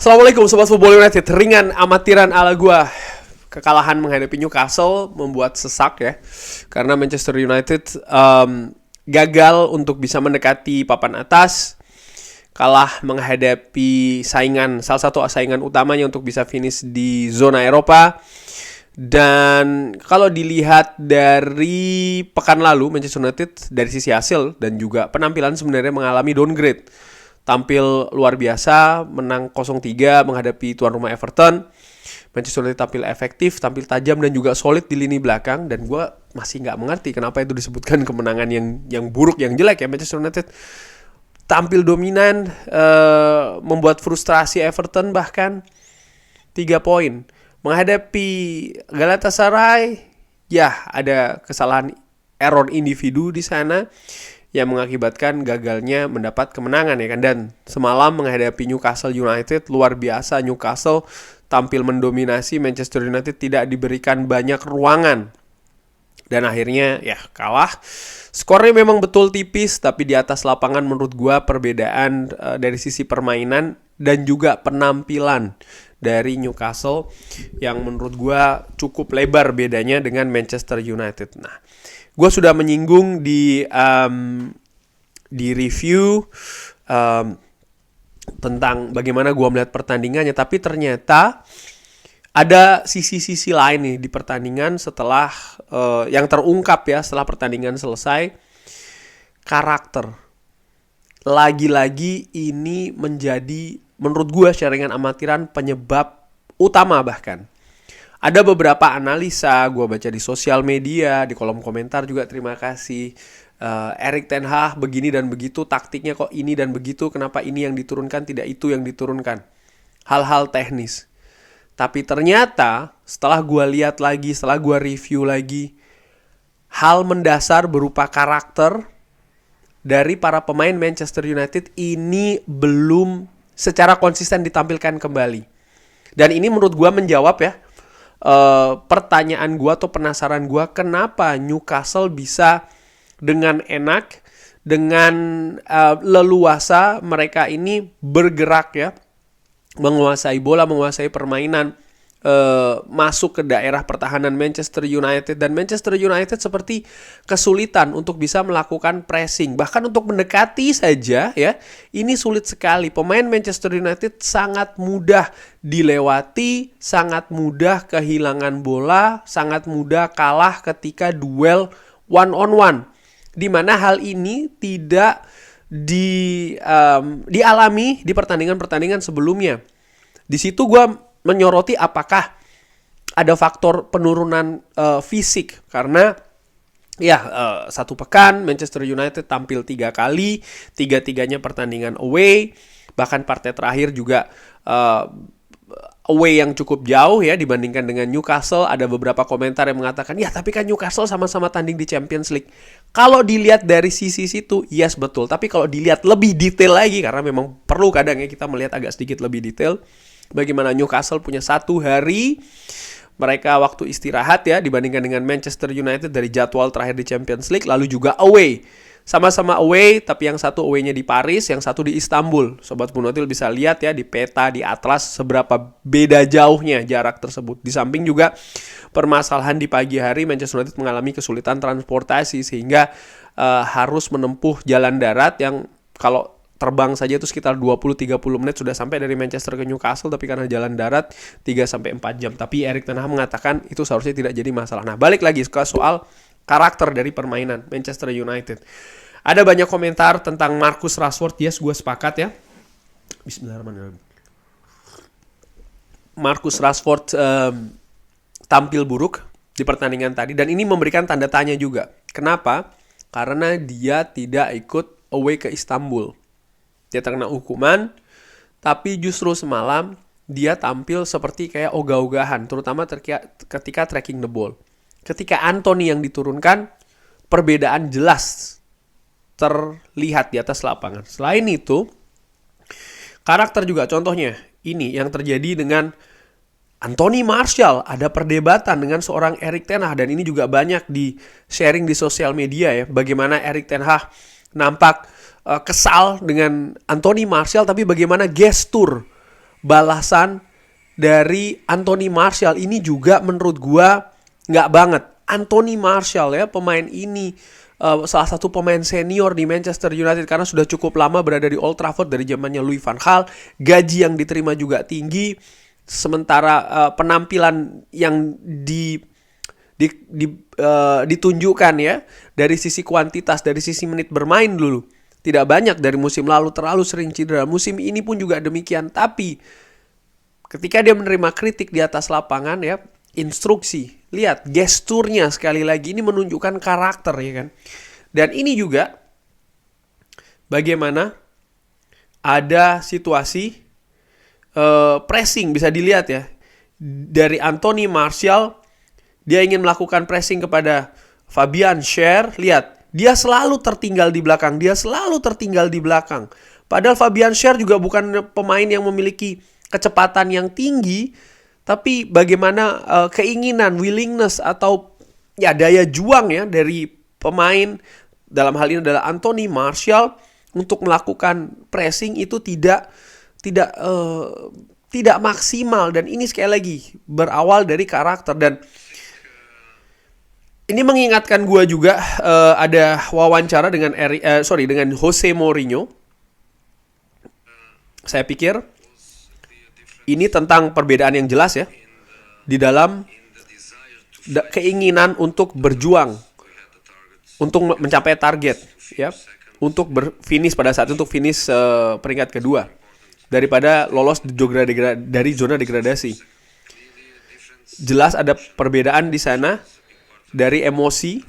Assalamualaikum Sobat Football United. Ringan amatiran ala gua. Kekalahan menghadapi Newcastle membuat sesak ya. Karena Manchester United gagal untuk bisa mendekati papan atas. Kalah menghadapi salah satu saingan utamanya untuk bisa finish di zona Eropa. Dan kalau dilihat dari pekan lalu, Manchester United dari sisi hasil dan juga penampilan sebenarnya mengalami downgrade. Tampil luar biasa, menang 0-3 menghadapi tuan rumah Everton. Manchester United tampil efektif, tampil tajam dan juga solid di lini belakang. Dan gue masih nggak mengerti kenapa itu disebutkan kemenangan yang buruk, yang jelek ya. Manchester United tampil dominan, membuat frustrasi Everton bahkan 3 poin. Menghadapi Galatasaray, ya ada kesalahan error individu di sana yang mengakibatkan gagalnya mendapat kemenangan ya kan. Dan semalam menghadapi Newcastle United, luar biasa Newcastle tampil mendominasi, Manchester United tidak diberikan banyak ruangan. Dan akhirnya ya kalah. Skornya memang betul tipis, tapi di atas lapangan menurut gua perbedaan dari sisi permainan dan juga penampilan dari Newcastle yang menurut gua cukup lebar bedanya dengan Manchester United. Nah, gue sudah menyinggung di review tentang bagaimana gue melihat pertandingannya, tapi ternyata ada sisi-sisi lain nih di pertandingan setelah yang terungkap ya setelah pertandingan selesai. Karakter lagi-lagi ini menjadi menurut gue sharingan amatiran penyebab utama. Bahkan ada beberapa analisa gue baca di sosial media, di kolom komentar juga, terima kasih. Erik ten Hag begini dan begitu, taktiknya kok ini dan begitu, kenapa ini yang diturunkan tidak itu yang diturunkan. Hal-hal teknis. Tapi ternyata setelah gue lihat lagi, setelah gue review lagi, hal mendasar berupa karakter dari para pemain Manchester United ini belum secara konsisten ditampilkan kembali. Dan ini menurut gue menjawab ya pertanyaan gue atau penasaran gue, kenapa Newcastle bisa dengan enak, dengan leluasa mereka ini bergerak ya, menguasai bola, menguasai permainan, masuk ke daerah pertahanan Manchester United. Dan Manchester United seperti kesulitan untuk bisa melakukan pressing, bahkan untuk mendekati saja ya, ini sulit sekali. Pemain Manchester United sangat mudah dilewati, sangat mudah kehilangan bola, sangat mudah kalah ketika duel one on one, di mana hal ini tidak dialami di pertandingan-pertandingan sebelumnya. Di situ gue menyoroti apakah ada faktor penurunan fisik, karena ya satu pekan Manchester United tampil 3 kali, 3-3-nya pertandingan away, bahkan partai terakhir juga away yang cukup jauh ya dibandingkan dengan Newcastle. Ada beberapa komentar yang mengatakan, ya tapi kan Newcastle sama-sama tanding di Champions League. Kalau dilihat dari sisi situ, yes betul. Tapi kalau dilihat lebih detail lagi, karena memang perlu kadang ya kita melihat agak sedikit lebih detail, bagaimana Newcastle punya 1 hari mereka waktu istirahat ya dibandingkan dengan Manchester United dari jadwal terakhir di Champions League. Lalu juga away, sama-sama away, tapi yang satu away-nya di Paris, yang satu di Istanbul. Sobat Punotil bisa lihat ya di peta, di atlas, seberapa beda jauhnya jarak tersebut. Di samping juga permasalahan di pagi hari, Manchester United mengalami kesulitan transportasi, sehingga harus menempuh jalan darat yang kalau terbang saja itu sekitar 20-30 menit sudah sampai dari Manchester ke Newcastle, tapi karena jalan darat 3-4 jam. Tapi Erik ten Hag mengatakan itu seharusnya tidak jadi masalah. Nah, balik lagi ke soal karakter dari permainan Manchester United. Ada banyak komentar tentang Marcus Rashford. Yes, gue sepakat ya. Bismillahirrahmanirrahim. Marcus Rashford tampil buruk di pertandingan tadi, dan ini memberikan tanda tanya juga. Kenapa? Karena dia tidak ikut away ke Istanbul. Dia terkena hukuman, tapi justru semalam dia tampil seperti kayak ogah-ogahan, terutama ketika tracking the ball. Ketika Anthony yang diturunkan, perbedaan jelas terlihat di atas lapangan. Selain itu, karakter juga, contohnya ini yang terjadi dengan Anthony Martial. Ada perdebatan dengan seorang Erik ten Hag, dan ini juga banyak di sharing di sosial media ya, bagaimana Erik ten Hag nampak kesal dengan Anthony Martial, tapi bagaimana gestur balasan dari Anthony Martial ini juga menurut gua nggak banget. Anthony Martial ya, pemain ini salah satu pemain senior di Manchester United karena sudah cukup lama berada di Old Trafford dari zamannya Louis van Gaal. Gaji yang diterima juga tinggi, sementara penampilan yang ditunjukkan ya dari sisi kuantitas, dari sisi menit bermain dulu tidak banyak dari musim lalu, terlalu sering cedera. Musim ini pun juga demikian. Tapi ketika dia menerima kritik di atas lapangan ya, instruksi, lihat gesturnya sekali lagi ini menunjukkan karakter ya kan. Dan ini juga bagaimana ada situasi pressing, bisa dilihat ya dari Anthony Martial. Dia ingin melakukan pressing kepada Fabian Schär. Lihat, dia selalu tertinggal di belakang. Padahal Fabian Schär juga bukan pemain yang memiliki kecepatan yang tinggi, tapi bagaimana keinginan, willingness atau ya daya juang ya dari pemain, dalam hal ini adalah Anthony Martial, untuk melakukan pressing itu tidak maksimal. Dan ini sekali lagi berawal dari karakter. Dan ini mengingatkan gue juga ada wawancara dengan dengan Jose Mourinho. Saya pikir ini tentang perbedaan yang jelas ya di dalam keinginan untuk berjuang untuk mencapai target ya, untuk berfinish pada saat untuk finish peringkat kedua daripada lolos dari zona degradasi. Jelas ada perbedaan di sana dari emosi,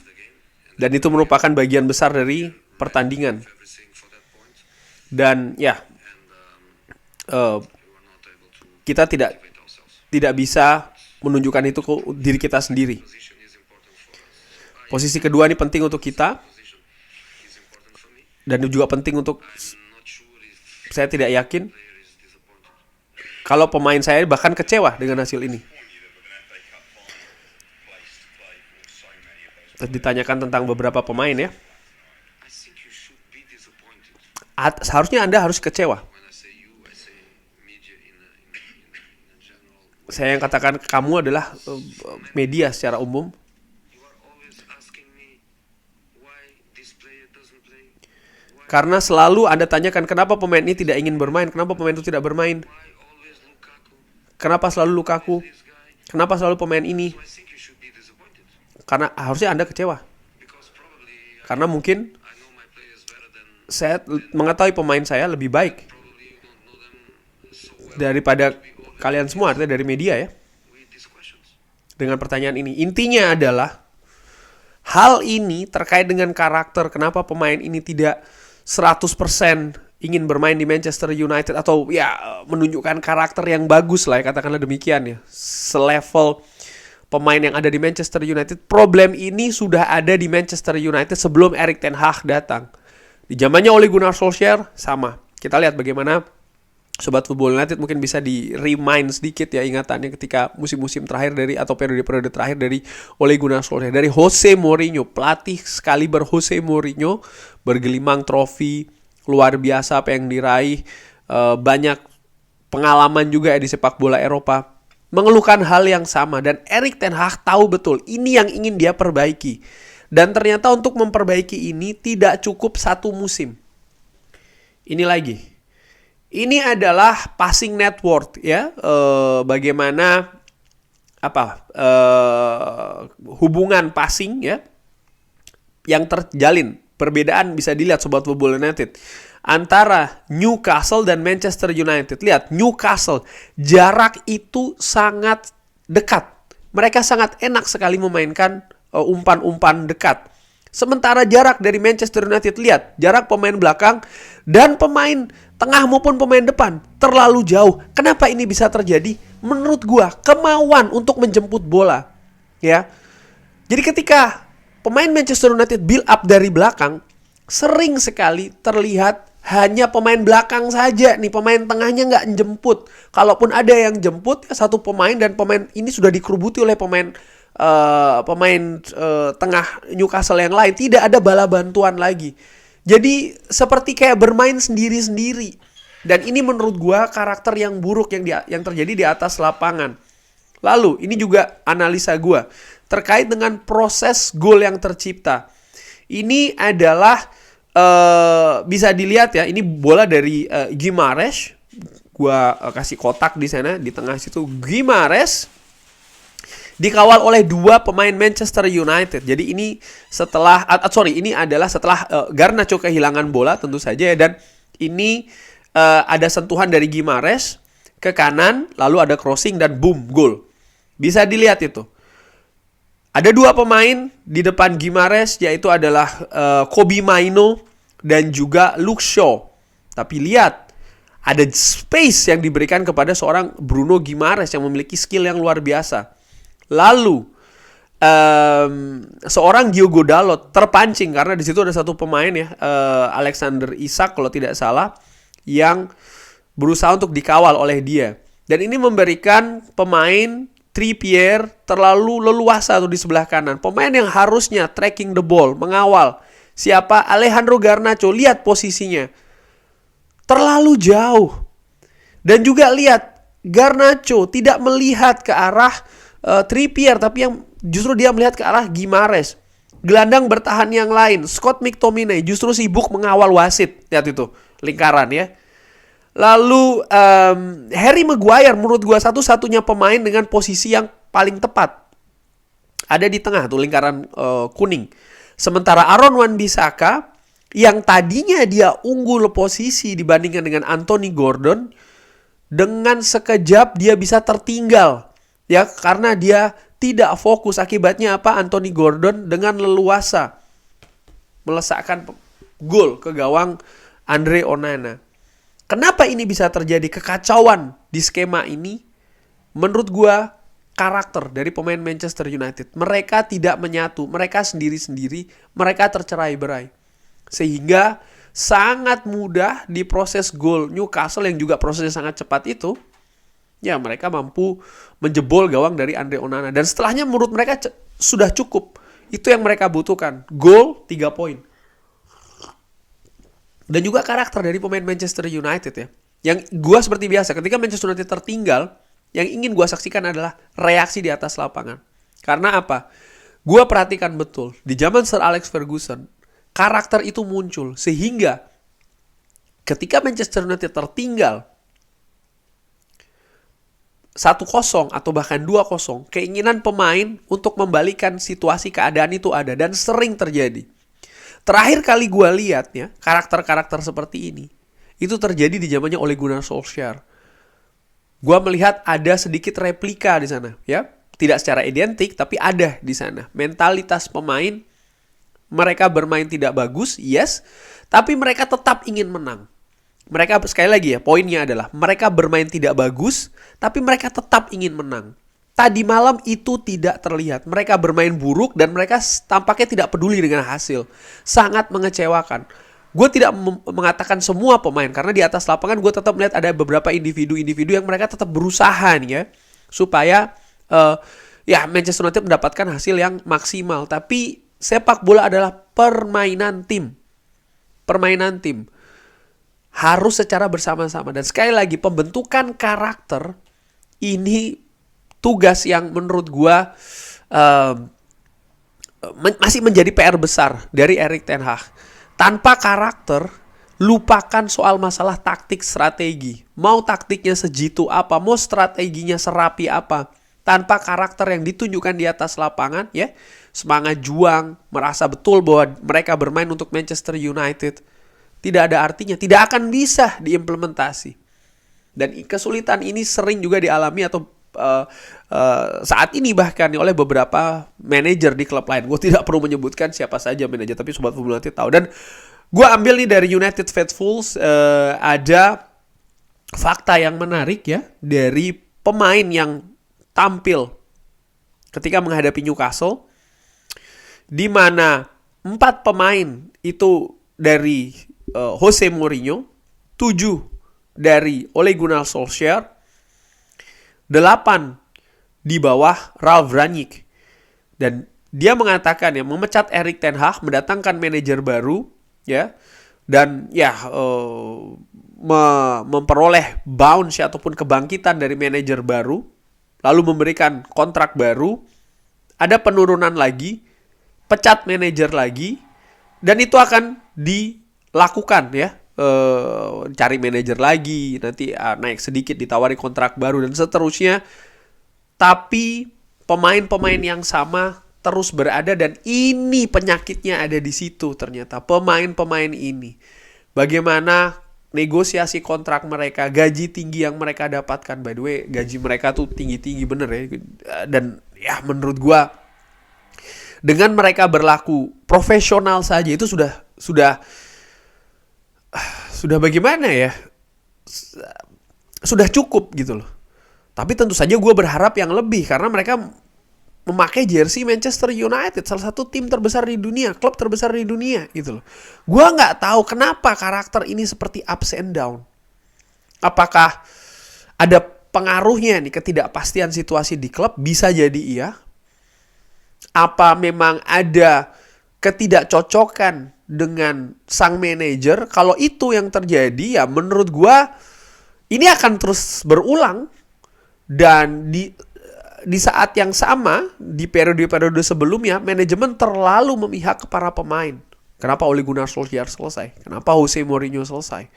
dan itu merupakan bagian besar dari pertandingan. Dan ya, kita tidak bisa menunjukkan itu ke diri kita sendiri. Posisi kedua ini penting untuk kita, dan juga penting untuk, saya tidak yakin kalau pemain saya bahkan kecewa dengan hasil ini. Ditanyakan tentang beberapa pemain ya, seharusnya Anda harus kecewa. Saya yang katakan kamu adalah media secara umum. Karena selalu Anda tanyakan kenapa pemain ini tidak ingin bermain, kenapa pemain itu tidak bermain, kenapa selalu Lukaku, kenapa selalu pemain ini. Karena harusnya Anda kecewa. Karena mungkin saya mengetahui pemain saya lebih baik daripada kalian semua, artinya dari media ya. Dengan pertanyaan ini, intinya adalah hal ini terkait dengan karakter. Kenapa pemain ini tidak 100% ingin bermain di Manchester United, atau ya menunjukkan karakter yang bagus lah ya, katakanlah demikian ya, selevel pemain yang ada di Manchester United. Problem ini sudah ada di Manchester United sebelum Erik ten Hag datang. Di zamannya Ole Gunnar Solskjaer sama. Kita lihat bagaimana Sobat Football United mungkin bisa di-remind sedikit ya ingatannya ketika musim-musim terakhir dari, atau periode-periode terakhir dari Ole Gunnar Solskjaer, dari Jose Mourinho, pelatih sekaliber Jose Mourinho, bergelimang trofi luar biasa apa yang diraih, banyak pengalaman juga ya di sepak bola Eropa, mengeluhkan hal yang sama. Dan Erik ten Hag tahu betul ini yang ingin dia perbaiki. Dan ternyata untuk memperbaiki ini tidak cukup satu musim. Ini lagi. Ini adalah passing network ya. Bagaimana hubungan passing ya yang terjalin. Perbedaan bisa dilihat Sobat Football United antara Newcastle dan Manchester United. Lihat, Newcastle, jarak itu sangat dekat. Mereka sangat enak sekali memainkan umpan-umpan dekat. Sementara jarak dari Manchester United, lihat, jarak pemain belakang dan pemain tengah maupun pemain depan terlalu jauh. Kenapa ini bisa terjadi? Menurut gua, kemauan untuk menjemput bola. Ya. Jadi ketika pemain Manchester United build up dari belakang, sering sekali terlihat hanya pemain belakang saja nih, pemain tengahnya nggak jemput. Kalaupun ada yang jemput ya satu pemain, dan pemain ini sudah dikerubuti oleh pemain tengah Newcastle yang lain. Tidak ada bala bantuan lagi. Jadi seperti kayak bermain sendiri-sendiri. Dan ini menurut gua karakter yang buruk yang terjadi di atas lapangan. Lalu, ini juga analisa gua terkait dengan proses gol yang tercipta. Ini adalah bisa dilihat ya, ini bola dari Guimaraes. Gua kasih kotak di sana di tengah situ. Guimaraes dikawal oleh dua pemain Manchester United. Jadi ini setelah ini adalah setelah Garnacho kehilangan bola tentu saja ya, dan ini ada sentuhan dari Guimaraes ke kanan, lalu ada crossing dan boom, gol. Bisa dilihat itu. Ada dua pemain di depan Guimaraes, yaitu adalah Kobbie Mainoo dan juga Luke Shaw. Tapi lihat, ada space yang diberikan kepada seorang Bruno Guimaraes yang memiliki skill yang luar biasa. Lalu seorang Diogo Dalot terpancing karena di situ ada satu pemain ya, Alexander Isak kalau tidak salah, yang berusaha untuk dikawal oleh dia. Dan ini memberikan pemain Trippier terlalu leluasa tuh di sebelah kanan. Pemain yang harusnya tracking the ball, mengawal. Siapa? Alejandro Garnacho. Lihat posisinya. Terlalu jauh. Dan juga lihat, Garnacho tidak melihat ke arah Trippier, tapi yang justru dia melihat ke arah Guimaraes. Gelandang bertahan yang lain, Scott McTominay, justru sibuk mengawal wasit. Lihat itu, lingkaran ya. Lalu Harry Maguire menurut gua satu-satunya pemain dengan posisi yang paling tepat. Ada di tengah tuh lingkaran kuning. Sementara Aaron Wan-Bissaka yang tadinya dia unggul posisi dibandingkan dengan Anthony Gordon, dengan sekejap dia bisa tertinggal. Ya, karena dia tidak fokus. Akibatnya apa? Anthony Gordon dengan leluasa melesakkan gol ke gawang Andre Onana. Kenapa ini bisa terjadi? Kekacauan di skema ini, menurut gua, karakter dari pemain Manchester United. Mereka tidak menyatu, mereka sendiri-sendiri, mereka tercerai-berai. Sehingga sangat mudah di proses gol Newcastle yang juga prosesnya sangat cepat itu, ya mereka mampu menjebol gawang dari Andre Onana. Dan setelahnya menurut mereka sudah cukup. Itu yang mereka butuhkan. Gol 3 poin. Dan juga karakter dari pemain Manchester United ya. Yang gue seperti biasa, ketika Manchester United tertinggal, yang ingin gue saksikan adalah reaksi di atas lapangan. Karena apa? Gue perhatikan betul, di zaman Sir Alex Ferguson, karakter itu muncul. Sehingga ketika Manchester United tertinggal 1-0 atau bahkan 2-0, keinginan pemain untuk membalikan situasi keadaan itu ada dan sering terjadi. Terakhir kali gue lihat ya, karakter-karakter seperti ini, itu terjadi di zamannya Ole Gunnar Solskjaer. Gue melihat ada sedikit replika di sana, ya, tidak secara identik, tapi ada di sana. Mentalitas pemain, mereka bermain tidak bagus, yes, tapi mereka tetap ingin menang. Mereka, sekali lagi ya, poinnya adalah mereka bermain tidak bagus, tapi mereka tetap ingin menang. Tadi malam itu tidak terlihat. Mereka bermain buruk dan mereka tampaknya tidak peduli dengan hasil. Sangat mengecewakan. Gue tidak mengatakan semua pemain, karena di atas lapangan gue tetap melihat ada beberapa individu-individu yang mereka tetap berusaha nih ya, supaya ya Manchester United mendapatkan hasil yang maksimal. Tapi sepak bola adalah permainan tim. Permainan tim. Harus secara bersama-sama. Dan sekali lagi, pembentukan karakter ini tugas yang menurut gua masih menjadi PR besar dari Erik ten Hag. Tanpa karakter, lupakan soal masalah taktik strategi. Mau taktiknya sejitu apa, mau strateginya serapi apa, tanpa karakter yang ditunjukkan di atas lapangan, ya, semangat juang, merasa betul bahwa mereka bermain untuk Manchester United, tidak ada artinya, tidak akan bisa diimplementasi. Dan kesulitan ini sering juga dialami atau saat ini bahkan oleh beberapa manajer di klub lain. Gue tidak perlu menyebutkan siapa saja manajer, tapi Sobat Football United tahu. Dan gue ambil nih dari United Faithfuls, ada fakta yang menarik ya, dari pemain yang tampil ketika menghadapi Newcastle, di mana 4 pemain itu dari Jose Mourinho, 7 dari Ole Gunnar Solskjaer, 8 di bawah Ralf Rangnick. Dan dia mengatakan ya, memecat Erik ten Hag, mendatangkan manajer baru ya, dan ya memperoleh bounce ataupun kebangkitan dari manajer baru, lalu memberikan kontrak baru, ada penurunan lagi, pecat manajer lagi, dan itu akan dilakukan ya. Cari manajer lagi, nanti naik sedikit, ditawari kontrak baru dan seterusnya. Tapi pemain-pemain yang sama terus berada, dan ini penyakitnya ada di situ ternyata. Pemain-pemain ini, bagaimana negosiasi kontrak mereka, gaji tinggi yang mereka dapatkan. By the way, gaji mereka tuh tinggi-tinggi bener ya. Dan ya menurut gua, dengan mereka berlaku profesional saja itu sudah bagaimana ya, sudah cukup gitu loh. Tapi tentu saja gue berharap yang lebih, karena mereka memakai jersey Manchester United, salah satu tim terbesar di dunia, klub terbesar di dunia gitu loh. Gue nggak tahu kenapa karakter ini seperti ups and down. Apakah ada pengaruhnya nih ketidakpastian situasi di klub? Bisa jadi iya. Apa memang ada ketidakcocokan dengan sang manajer? Kalau itu yang terjadi, ya menurut gue ini akan terus berulang. Dan di saat yang sama, di periode-periode sebelumnya, manajemen terlalu memihak ke para pemain. Kenapa Ole Gunnar Solskjaer selesai? Kenapa Jose Mourinho selesai?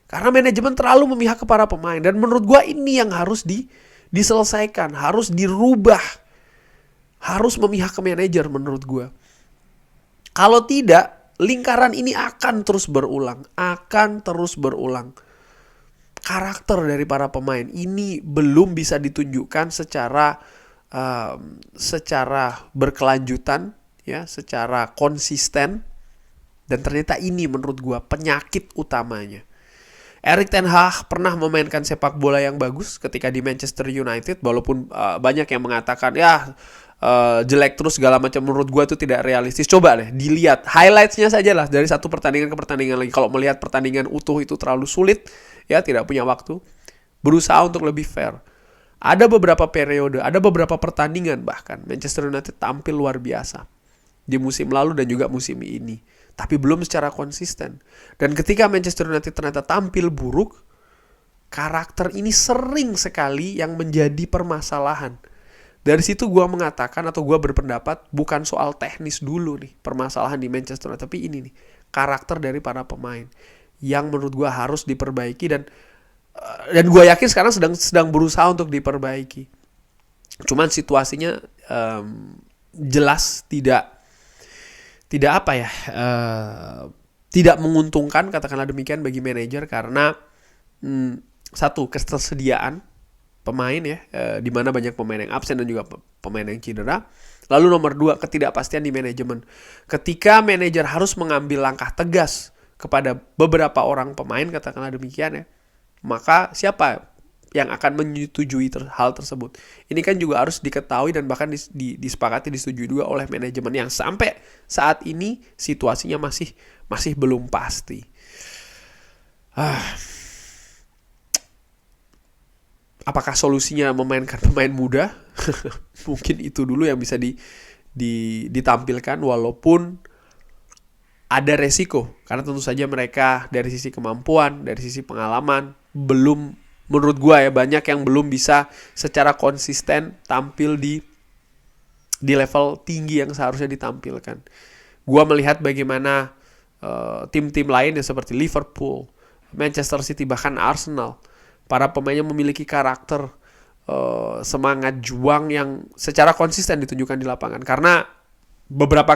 Karena manajemen terlalu memihak ke para pemain. Dan menurut gue ini yang harus diselesaikan, harus dirubah. Harus memihak ke manajer menurut gue. Kalau tidak, lingkaran ini akan terus berulang. Karakter dari para pemain ini belum bisa ditunjukkan secara berkelanjutan, ya, secara konsisten, dan ternyata ini menurut gua penyakit utamanya. Erik ten Hag pernah memainkan sepak bola yang bagus ketika di Manchester United, walaupun banyak yang mengatakan ya jelek terus segala macam. Menurut gua itu tidak realistis. Coba deh dilihat highlights-nya saja lah dari satu pertandingan ke pertandingan lagi. Kalau melihat pertandingan utuh itu terlalu sulit, ya tidak punya waktu. Berusaha untuk lebih fair. Ada beberapa periode, ada beberapa pertandingan bahkan Manchester United tampil luar biasa di musim lalu dan juga musim ini, tapi belum secara konsisten. Dan ketika Manchester United ternyata tampil buruk, karakter ini sering sekali yang menjadi permasalahan. Dari situ gue mengatakan atau gue berpendapat bukan soal teknis dulu nih permasalahan di Manchester United, tapi ini nih karakter dari para pemain yang menurut gue harus diperbaiki, dan gue yakin sekarang sedang berusaha untuk diperbaiki. Cuman situasinya jelas tidak tidak menguntungkan, katakanlah demikian, bagi manajer, karena satu, ketersediaan pemain ya, di mana banyak pemain yang absen dan juga pemain yang cedera. Lalu nomor 2, ketidakpastian di manajemen. Ketika manajer harus mengambil langkah tegas kepada beberapa orang pemain, katakanlah demikian ya, maka siapa yang akan menyetujui hal tersebut? Ini kan juga harus diketahui dan bahkan disepakati, disetujui juga oleh manajemen, yang sampai saat ini situasinya masih belum pasti. Apakah solusinya memainkan pemain muda? Mungkin itu dulu yang bisa ditampilkan, walaupun ada resiko. Karena tentu saja mereka dari sisi kemampuan, dari sisi pengalaman, belum, menurut gue ya, banyak yang belum bisa secara konsisten tampil di level tinggi yang seharusnya ditampilkan. Gue melihat bagaimana tim-tim lain yang seperti Liverpool, Manchester City, bahkan Arsenal, para pemainnya memiliki karakter, semangat juang yang secara konsisten ditunjukkan di lapangan. Karena beberapa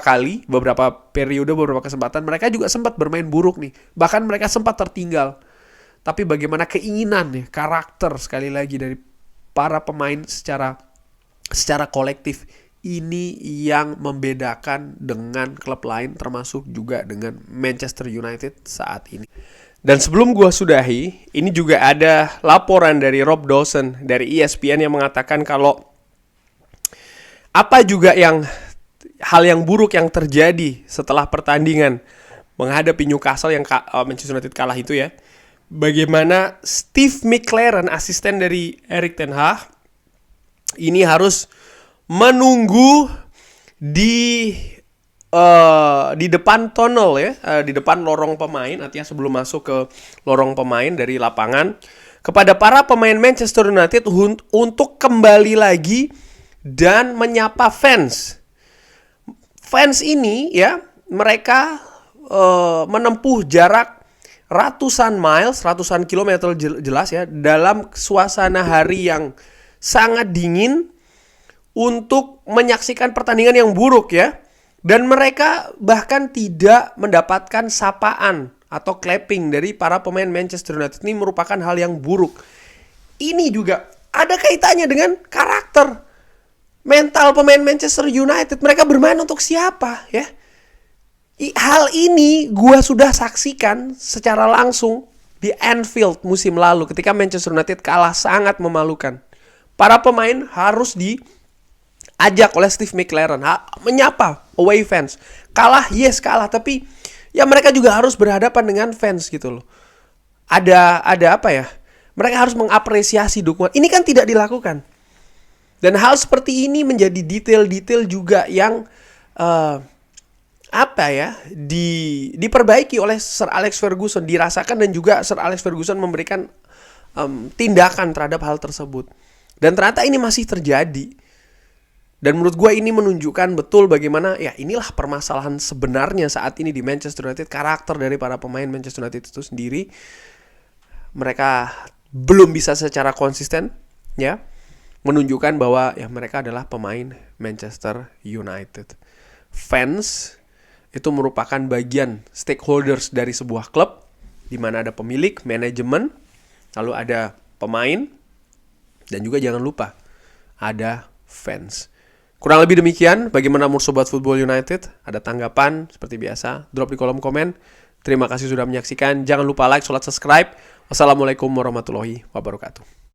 periode, beberapa kesempatan mereka juga sempat bermain buruk nih. Bahkan mereka sempat tertinggal. Tapi bagaimana keinginan nih, karakter sekali lagi dari para pemain secara kolektif, ini yang membedakan dengan klub lain, termasuk juga dengan Manchester United saat ini. Dan sebelum gue sudahi, ini juga ada laporan dari Rob Dawson dari ESPN yang mengatakan kalau apa juga hal yang buruk yang terjadi setelah pertandingan menghadapi Newcastle yang Manchester United kalah itu ya. Bagaimana Steve McClaren, asisten dari Erik ten Hag, ini harus menunggu di di depan tunnel ya, di depan lorong pemain, artinya sebelum masuk ke lorong pemain dari lapangan, kepada para pemain Manchester United untuk kembali lagi dan menyapa fans. Fans ini ya, mereka menempuh jarak ratusan miles, ratusan kilometer jelas ya, dalam suasana hari yang sangat dingin untuk menyaksikan pertandingan yang buruk ya. Dan mereka bahkan tidak mendapatkan sapaan atau clapping dari para pemain Manchester United. Ini merupakan hal yang buruk. Ini juga ada kaitannya dengan karakter mental pemain Manchester United. Mereka bermain untuk siapa ya? Hal ini gue sudah saksikan secara langsung di Anfield musim lalu ketika Manchester United kalah sangat memalukan. Para pemain harus diajak oleh Steve McLaren menyapa away fans. Kalah, yes kalah, tapi ya mereka juga harus berhadapan dengan fans gitu loh. Ada apa ya? Mereka harus mengapresiasi dukungan. Ini kan tidak dilakukan. Dan hal seperti ini menjadi detail-detail juga yang diperbaiki oleh Sir Alex Ferguson, dirasakan, dan juga Sir Alex Ferguson memberikan tindakan terhadap hal tersebut. Dan ternyata ini masih terjadi. Dan menurut gue ini menunjukkan betul bagaimana ya inilah permasalahan sebenarnya saat ini di Manchester United. Karakter dari para pemain Manchester United itu sendiri, mereka belum bisa secara konsisten ya menunjukkan bahwa ya mereka adalah pemain Manchester United. Fans itu merupakan bagian stakeholders dari sebuah klub, di mana ada pemilik, manajemen, lalu ada pemain, dan juga jangan lupa ada fans. Kurang lebih demikian. Bagaimana menurut Sobat Football United? Ada tanggapan seperti biasa, drop di kolom komen. Terima kasih sudah menyaksikan. Jangan lupa like, subscribe. Wassalamualaikum warahmatullahi wabarakatuh.